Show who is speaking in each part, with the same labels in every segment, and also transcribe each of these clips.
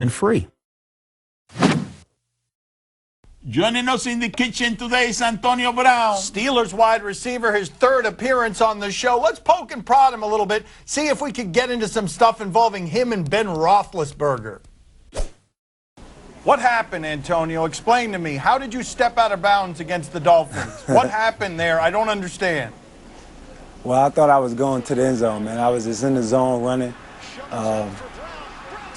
Speaker 1: and free.
Speaker 2: Joining us in the kitchen today is Antonio Brown.
Speaker 3: Steelers wide receiver, his third appearance on the show. Let's poke and prod him a little bit, see if we could get into some stuff involving him and Ben Roethlisberger. What happened, Antonio? Explain to me. How did you step out of bounds against the Dolphins? What happened there? I don't understand.
Speaker 4: Well, I thought I was going to the end zone, man. I was just in the zone running.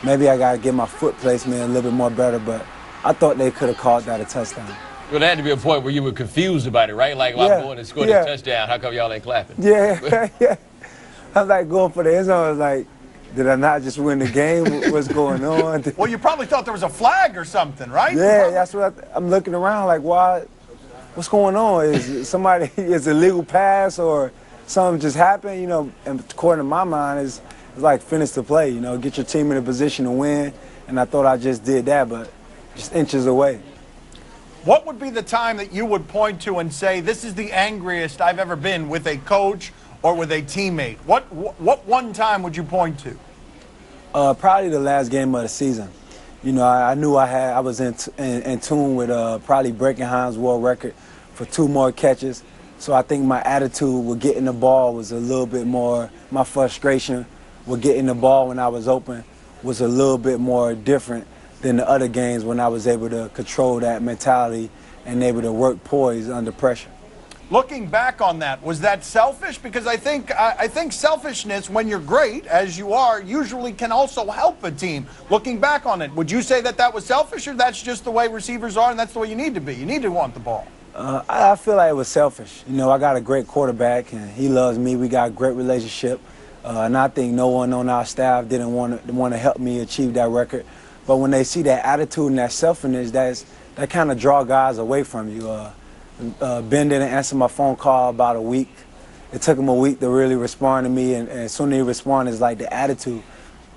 Speaker 4: Maybe I got to get my foot placement a little bit more better, but I thought they could have called that a touchdown.
Speaker 5: Well, there had to be a point where you were confused about it, right? Like, well, I'm going to score this touchdown. How come y'all ain't clapping?
Speaker 4: Yeah, yeah. I was like going for the end zone. I was like, did I not just win the game? What's going on?
Speaker 3: Well, you probably thought there was a flag or something, right?
Speaker 4: Yeah, that's what I'm looking around like, why? What's going on? Is somebody, is a legal pass or something just happened? You know, and according to my mind, it's like finish the play, you know, get your team in a position to win. And I thought I just did that, but just inches away.
Speaker 3: What would be the time that you would point to and say, this is the angriest I've ever been with a coach or with a teammate? What one time would you point to?
Speaker 4: Probably the last game of the season. You know, I knew I was in tune with probably breaking Hines' world record for 2 more catches. So I think my attitude with getting the ball was a little bit more, my frustration with getting the ball when I was open was a little bit more different than the other games when I was able to control that mentality and able to work poise under pressure.
Speaker 3: Looking back on that, was that selfish? Because I think selfishness, when you're great, as you are, usually can also help a team. Looking back on it, would you say that that was selfish, or that's just the way receivers are and that's the way you need to be? You need to want the ball.
Speaker 4: I feel like it was selfish. You know, I got a great quarterback, and he loves me. We got a great relationship. And I think no one on our staff didn't want to help me achieve that record. But when they see that attitude and that selfishness, that kind of draw guys away from you. Ben didn't answer my phone call about a week. It took him a week to really respond to me, and as soon as he responded, it's like the attitude.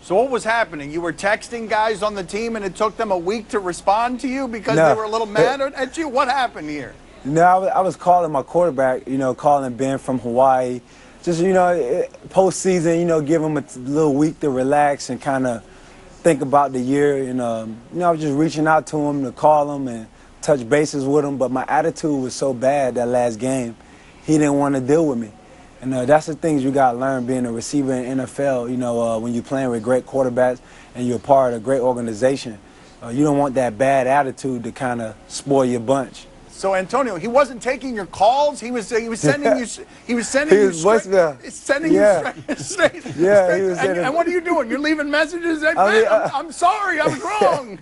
Speaker 3: So what was happening? You were texting guys on the team, and it took them a week to respond to you because they were a little mad at you? What happened here?
Speaker 4: No, I was calling my quarterback, you know, calling Ben from Hawaii. Just, you know, postseason, you know, give him a little week to relax and kind of think about the year. And, you know, I was just reaching out to him to call him and touch bases with him. But my attitude was so bad that last game, he didn't want to deal with me. And that's the things you got to learn being a receiver in NFL, you know, when you're playing with great quarterbacks and you're part of a great organization. You don't want that bad attitude to kind of spoil your bunch.
Speaker 3: So Antonio, he wasn't taking your calls. He was sending you. He was sending you
Speaker 4: straight. Yeah, he was.
Speaker 3: And what are you doing? You're leaving messages. I'm sorry. I was wrong.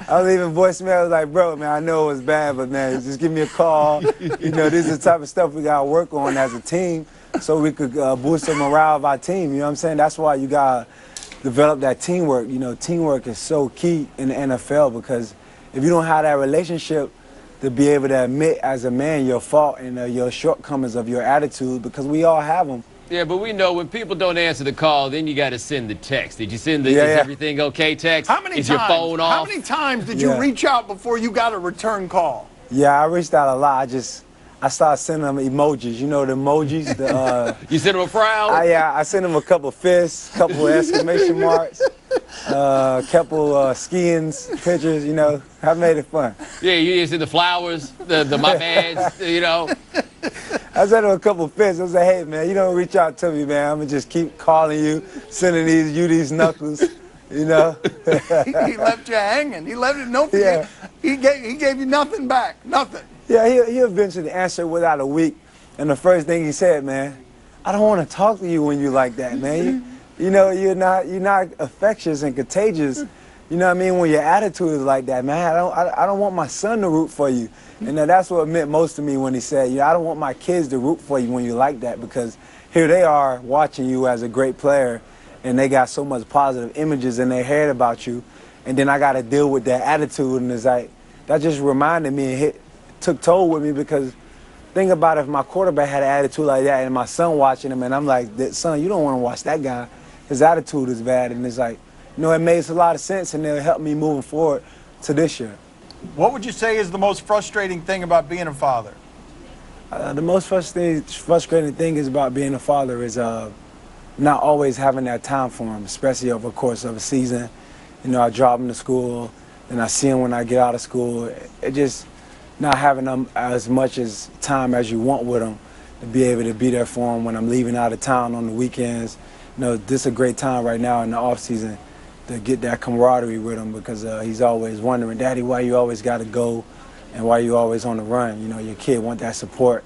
Speaker 4: I was leaving voicemail. I was like, bro, man, I know it was bad, but man, just give me a call. You know, this is the type of stuff we gotta work on as a team, so we could boost the morale of our team. You know what I'm saying? That's why you gotta develop that teamwork. You know, teamwork is so key in the NFL because if you don't have that relationship, to be able to admit as a man your fault and your shortcomings of your attitude, because we all have them.
Speaker 5: Yeah, but we know when people don't answer the call, then you got to send the text. Did you send the is everything okay text?
Speaker 3: Is
Speaker 5: your phone off?
Speaker 3: How many times did you reach out before you got a return call?
Speaker 4: Yeah, I reached out a lot. I started sending them emojis. You know the emojis?
Speaker 5: You sent them a frown?
Speaker 4: I sent them a couple fists, couple exclamation marks, couple skiing pictures, you know. I made it fun.
Speaker 5: Yeah, you sent the flowers, the my bads, you know.
Speaker 4: I sent them a couple fists. I said, hey, man, you don't reach out to me, man. I'm going to just keep calling you, sending these knuckles, you know.
Speaker 3: He left you hanging. He left it. No, he gave you nothing back, nothing.
Speaker 4: Yeah, he eventually answered without a week. And the first thing he said, man, I don't want to talk to you when you like that, man. You know, you're not infectious and contagious. You know what I mean? When your attitude is like that, man, I don't want my son to root for you. And that's what meant most to me when he said, I don't want my kids to root for you when you like that, because here they are watching you as a great player, and they got so much positive images in their head about you, and then I got to deal with that attitude, and it's like, that just reminded me and took toll with me, because think about if my quarterback had an attitude like that and my son watching him, and I'm like, son, you don't want to watch that guy. His attitude is bad, and it's like, you know, it makes a lot of sense, and it'll help me moving forward to this year.
Speaker 3: What would you say is the most frustrating thing about being a father?
Speaker 4: The most frustrating thing is about being a father is not always having that time for him, especially over the course of a season. You know, I drop him to school, and I see him when I get out of school. It just not having them as much as time as you want with them, to be able to be there for him when I'm leaving out of town on the weekends. You know, this is a great time right now in the off season to get that camaraderie with him, because he's always wondering, Daddy, why you always got to go, and why you always on the run. You know, your kid want that support,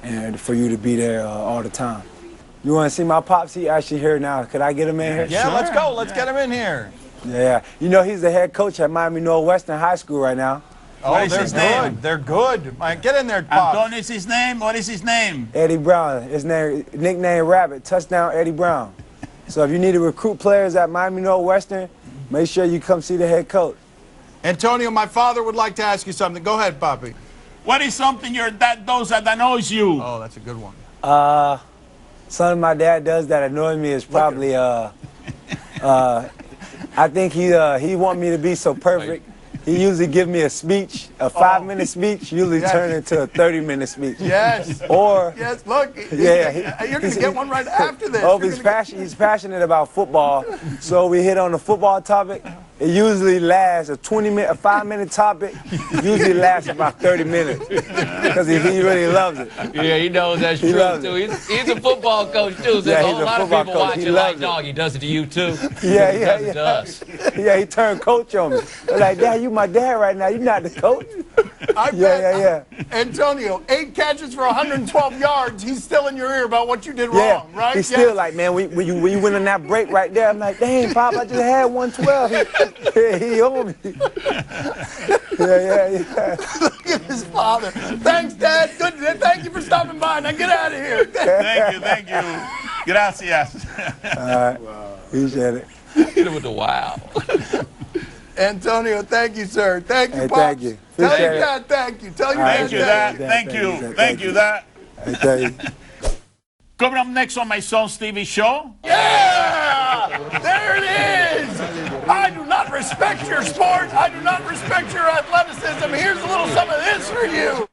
Speaker 4: and for you to be there all the time. You want to see my pops? He actually here now. Could I get him in here?
Speaker 3: Yeah,
Speaker 2: Sure.
Speaker 3: let's go. Let's get him in here.
Speaker 4: Yeah. You know, he's the head coach at Miami Northwestern High School right now.
Speaker 3: Oh,
Speaker 2: What is
Speaker 3: they're
Speaker 2: his name?
Speaker 3: good. They're good. Get in there, Pops.
Speaker 2: Antonio is his name. What is his name?
Speaker 4: Eddie Brown. His name, nickname Rabbit. Touchdown Eddie Brown. So if you need to recruit players at Miami Northwestern, make sure you come see the head coach.
Speaker 3: Antonio, my father would like to ask you something. Go ahead, Papi.
Speaker 2: What is something your dad does that annoys you?
Speaker 3: Oh, that's a good one.
Speaker 4: Something my dad does that annoys me is probably I think he want me to be so perfect. He usually give me a speech, a 5-minute speech, usually turn into a 30-minute speech.
Speaker 3: Yes.
Speaker 4: Or
Speaker 3: yes, look.
Speaker 4: yeah,
Speaker 3: You're going to get one right after this.
Speaker 4: Oh, he's passionate about football, so we hit on the football topic. It usually lasts a 5-minute topic. Usually lasts about 30 minutes because he really loves it.
Speaker 5: Yeah, he knows that's true too. He's a football coach too. So
Speaker 4: Yeah,
Speaker 5: a lot of people watching like, dog, he does it to you too.
Speaker 4: Yeah,
Speaker 5: He does it to us.
Speaker 4: Yeah, he turned coach on me. I'm like, Dad, you my dad right now. You're not the coach.
Speaker 3: I bet,
Speaker 4: Yeah.
Speaker 3: Antonio, 8 catches for 112 yards. He's still in your ear about what you did wrong, right?
Speaker 4: He's still like, man, when you went on that break right there, I'm like, dang, Pop, I just had 112. He on me. Yeah.
Speaker 3: Look at his father. Thanks, Dad. Good. Thank you for stopping by. Now get out of here.
Speaker 2: Thank you. Gracias.
Speaker 4: All right. Wow. Appreciate it.
Speaker 5: Hit him with the wow.
Speaker 3: Antonio, thank you, sir. Thank you,
Speaker 4: Hey,
Speaker 3: Pops.
Speaker 4: thank you.
Speaker 3: Tell
Speaker 4: Appreciate
Speaker 3: your
Speaker 4: it.
Speaker 3: dad thank you. Tell your
Speaker 2: Thank
Speaker 3: dad
Speaker 2: you, Dad.
Speaker 3: thank you.
Speaker 2: Thank you, Dad.
Speaker 4: I tell you.
Speaker 2: Coming up next on my son's TV show.
Speaker 3: Yeah! There it is! I do not respect your sport. I do not respect your athleticism. Here's a little some of this for you.